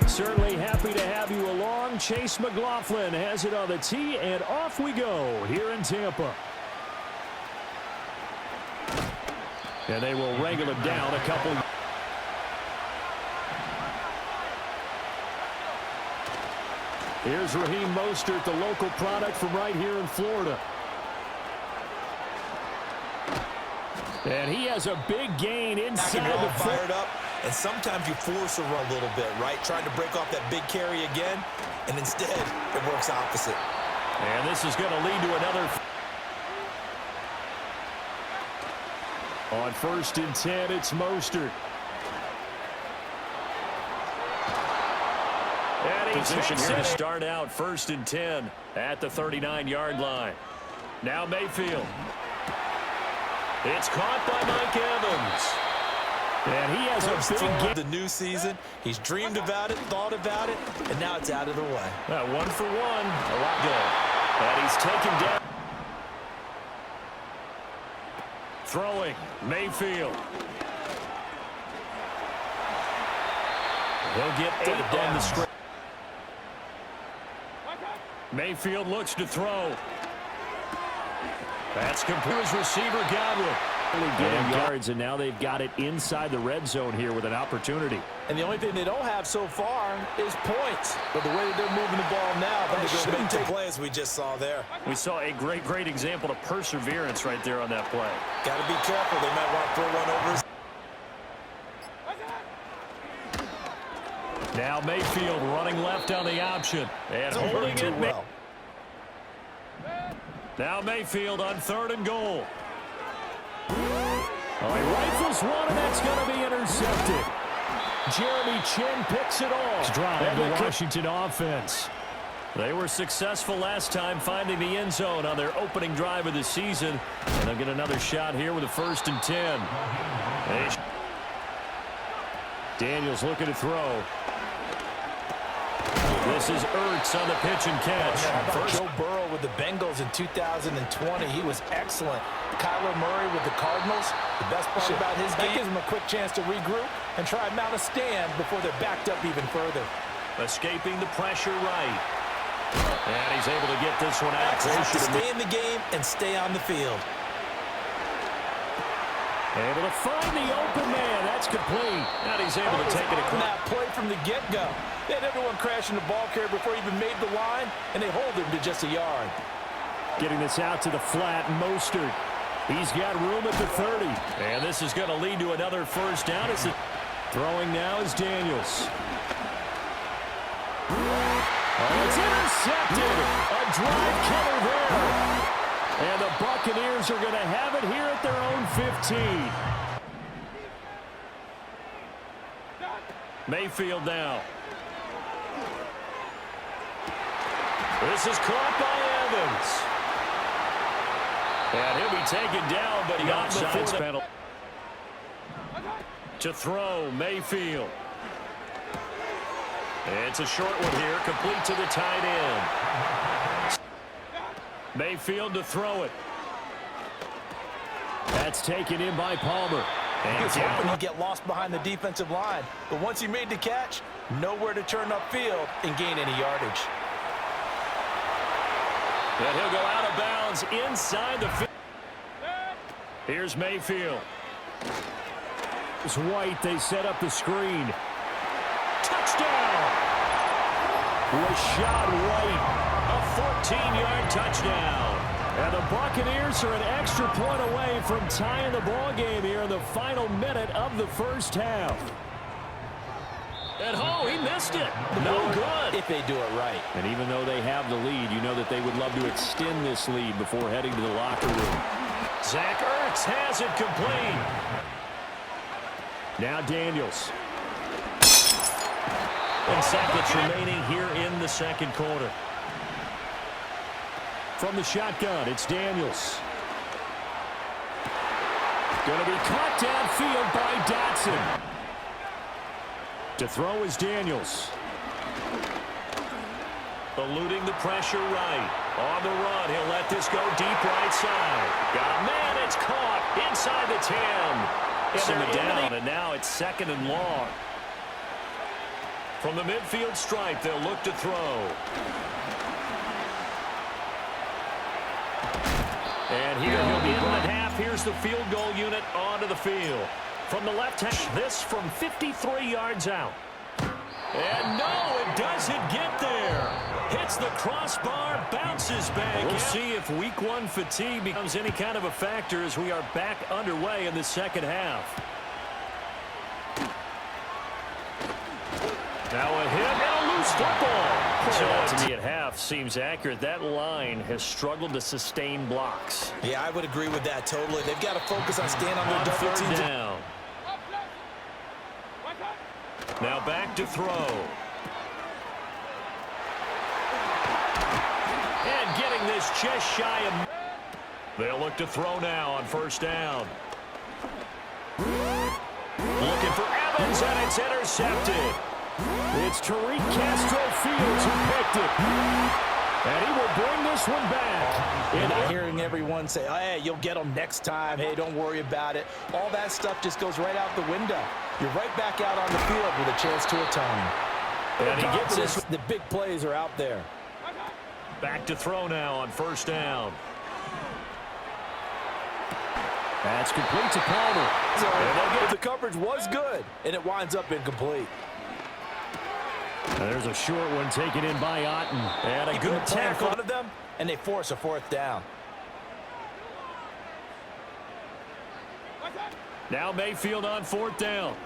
Certainly happy to have you along. Chase McLaughlin has it on the tee, and off we go here in Tampa. And they will wrangle him down a couple. Here's Raheem Mostert, the local product from right here in Florida. And he has a big gain inside the fired up, and sometimes you force a run a little bit, right? Trying to break off that big carry again, and instead it works opposite. And this is going to lead to another. On 1st and 10, it's Mostert. And he position here to start out 1st and 10 at the 39-yard line. Now Mayfield. It's caught by Mike Evans. And he has a big game. The new season, he's dreamed about it, thought about it, and now it's out of the way. 1 for 1. A lot good. And he's taken down. Throwing. Mayfield. He'll get 8 on the screen. Mayfield looks to throw. That's complete. His receiver Godwin. Getting yards, and now they've got it inside the red zone here with an opportunity. And the only thing they don't have so far is points. But the way that they're moving the ball now, that shouldn't take play as we just saw there. We saw a great example of perseverance right there on that play. Got to be careful. They might want to throw one over. Now Mayfield running left on the option. And holding it well. Now Mayfield on 3rd and goal. He rifles one, and that's going to be intercepted. Jeremy Chin picks it off. Drive the Washington offense. They were successful last time finding the end zone on their opening drive of the season. And they'll get another shot here with a 1st and 10. Daniels looking to throw. This is Ertz on the pitch and catch. First, Joe Burrow with the Bengals in 2020. He was excellent. Kyler Murray with the Cardinals. The best part about his game gives him a quick chance to regroup and try and mount a stand before they're backed up even further. Escaping the pressure right. And he's able to get this one out. To stay in the game and stay on the field. Able to find the open man. That's complete. And he's able to take it across. That play from the get-go. They had everyone crashing the ball carrier before he even made the line, and they hold him to just a yard. Getting this out to the flat, Mostert. He's got room at the 30. And this is going to lead to another 1st down. Throwing now is Daniels. It's intercepted. A drive killer there. And the Buccaneers are going to have it here at their own 15. Mayfield now. This is caught by Evans. And he'll be taken down, but he got offsides penalty. To throw, Mayfield. It's a short one here, complete to the tight end. Mayfield to throw it. That's taken in by Palmer. And he's hoping he'll get lost behind the defensive line. But once he made the catch, nowhere to turn upfield and gain any yardage. And he'll go out of bounds inside the field. Here's Mayfield. It's White. They set up the screen. Touchdown! Rashad White. A 14-yard touchdown. And the Buccaneers are an extra point away from tying the ball game here in the final minute of the 1st half. And he missed it. No good. If they do it right. And even though they have the lead, you know that they would love to extend this lead before heading to the locker room. Zach Ertz has it complete. Now Daniels. 10 seconds remaining here in the 2nd quarter. From the shotgun, it's Daniels. Going to be caught downfield by Dotson. To throw is Daniels. Eluding the pressure right. On the run, he'll let this go deep right side. Got a man, it's caught inside the 10. And they're down, and now it's 2nd and long. From the midfield stripe, they'll look to throw. And here he'll be in the half. Here's the field goal unit onto the field. From the left hand, this from 53 yards out. And no, it doesn't get there. Hits the crossbar, bounces back. We'll see if week one fatigue becomes any kind of a factor as we are back underway in the second half. Now a hit and a loose football. So to me at half seems accurate. That line has struggled to sustain blocks. Yeah, I would agree with that totally. They've got to focus on staying on their double teams. Down. Now back to throw. And getting this just shy of... They'll look to throw now on first down. Looking for Evans, and it's intercepted. It's Tariq Castro Fields who picked it. And he will bring this one back. And I'm hearing everyone say, hey, you'll get them next time. Hey, don't worry about it. All that stuff just goes right out the window. You're right back out on the field with a chance to atone. And he gets this. The big plays are out there. Back to throw now on first down. That's complete to Palmer. The coverage was good, and it winds up incomplete. There's a short one taken in by Otten. And a good tackle in front of them, and they force a fourth down. Now Mayfield on fourth down.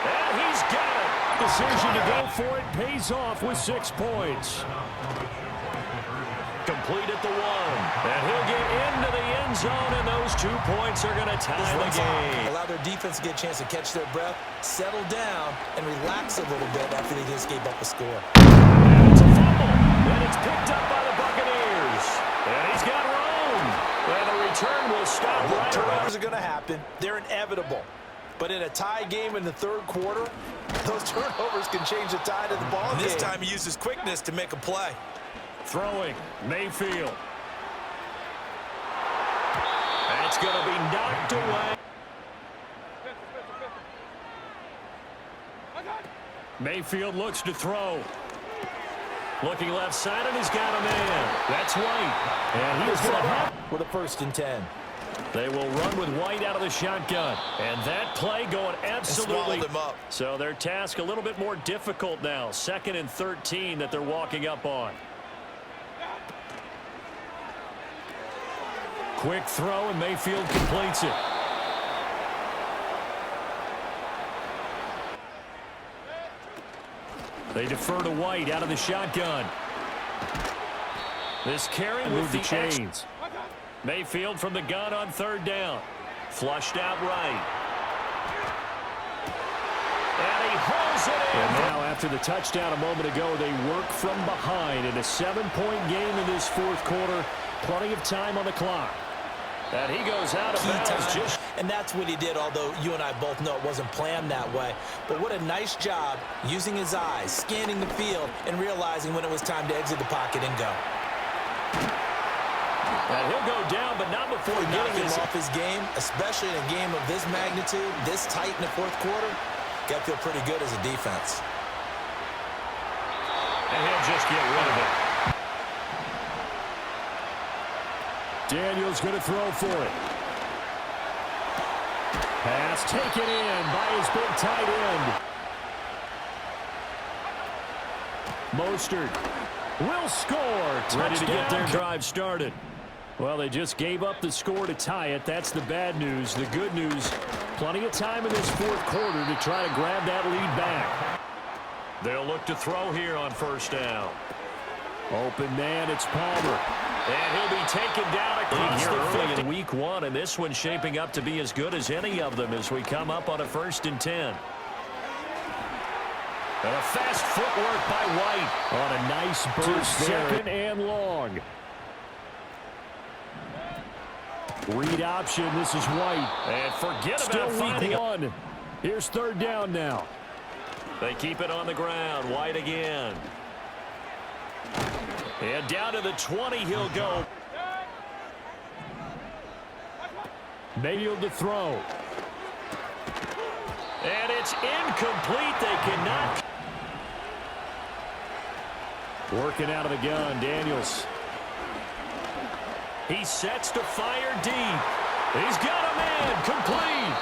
And he's got it. Decision to go for it pays off with 6 points. Complete at the 1. And he'll get into the end zone, and those 2 points are going to tie the game. Allow their defense to get a chance to catch their breath, settle down, and relax a little bit after they just gave up a score. And it's a fumble. And it's picked up by the Buccaneers. And he's got room. And the return will stop right. Turnovers are going to happen. They're inevitable. But in a tie game in the third quarter, those turnovers can change the tide of the ball game. This time he uses quickness to make a play. Throwing, Mayfield. That's going to be knocked away. Mayfield looks to throw. Looking left side, and he's got a man. That's White. And he is going to have with a 1st and 10. They will run with White out of the shotgun. And that play going absolutely. Them up. So their task a little bit more difficult now. 2nd and 13 that they're walking up on. Quick throw, and Mayfield completes it. They defer to White out of the shotgun. This carry with the chains. Mayfield from the gun on 3rd down. Flushed out right. And he hauls it in. And now after the touchdown a moment ago, they work from behind in a 7-point game in this 4th quarter. Plenty of time on the clock. And he goes out of bounds. And that's what he did, although you and I both know it wasn't planned that way. But what a nice job using his eyes, scanning the field, and realizing when it was time to exit the pocket and go. And he'll go down, but not before getting him off his game, especially in a game of this magnitude, this tight in the 4th quarter. Got to feel pretty good as a defense. And he'll just get rid of it. Daniel's going to throw for it. Pass taken in by his big tight end. Mostert will score. Ready to get their drive started. Well, they just gave up the score to tie it. That's the bad news. The good news, plenty of time in this 4th quarter to try to grab that lead back. They'll look to throw here on 1st down. Open man, it's Palmer. And he'll be taken down across the 50 in week 1, and this one's shaping up to be as good as any of them as we come up on a 1st and 10. And a fast footwork by White on a nice burst there. 2nd and long. Read option, this is White. And forget about finding one. Here's 3rd down now. They keep it on the ground. White again. And down to the 20 he'll go. Mayfield to throw. And it's incomplete. They cannot. Working out of the gun, Daniels. He sets to fire deep. He's got a man, complete.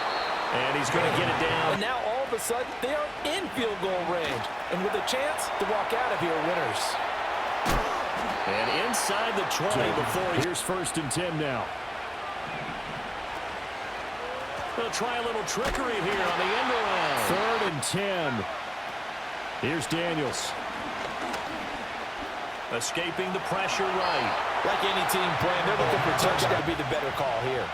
And he's going to get it down. And now all of a sudden, they are in field goal range. And with a chance to walk out of here winners. And inside the 20 before. Here's 1st and 10 now. They'll try a little trickery here on the end around. 3rd and 10. Here's Daniels. Escaping the pressure right. Like any team playing, they're looking for touchdown to be the better call here.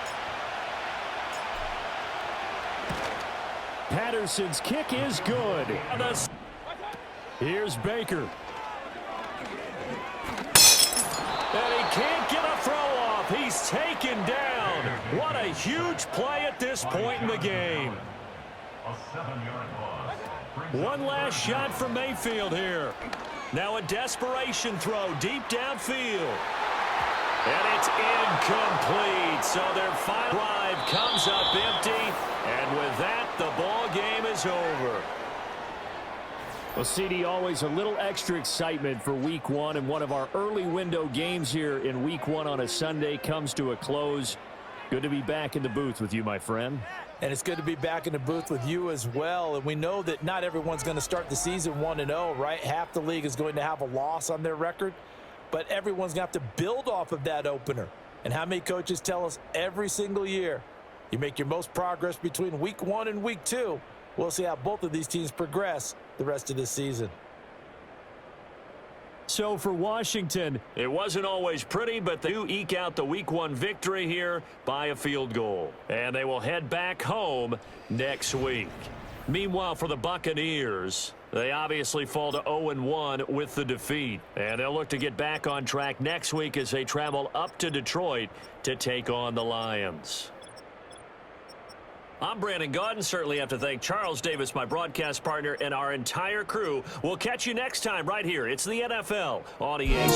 Patterson's kick is good. Here's Baker. And he can't get a throw off. He's taken down. What a huge play at this point in the game. One last shot from Mayfield here. Now a desperation throw deep downfield. And it's incomplete. So their final drive comes up empty. And with that, the ball game is over. Well, CD, always a little extra excitement for Week 1. And one of our early window games here in Week 1 on a Sunday comes to a close. Good to be back in the booth with you, my friend. And it's good to be back in the booth with you as well. And we know that not everyone's going to start the season 1-0, right? Half the league is going to have a loss on their record. But everyone's going to have to build off of that opener. And how many coaches tell us every single year, you make your most progress between Week 1 and Week 2. We'll see how both of these teams progress the rest of this season. So for Washington, it wasn't always pretty, but they do eke out the Week 1 victory here by a field goal. And they will head back home next week. Meanwhile, for the Buccaneers, they obviously fall to 0-1 with the defeat. And they'll look to get back on track next week as they travel up to Detroit to take on the Lions. I'm Brandon Gaudin. Certainly have to thank Charles Davis, my broadcast partner, and our entire crew. We'll catch you next time right here. It's the NFL on EA.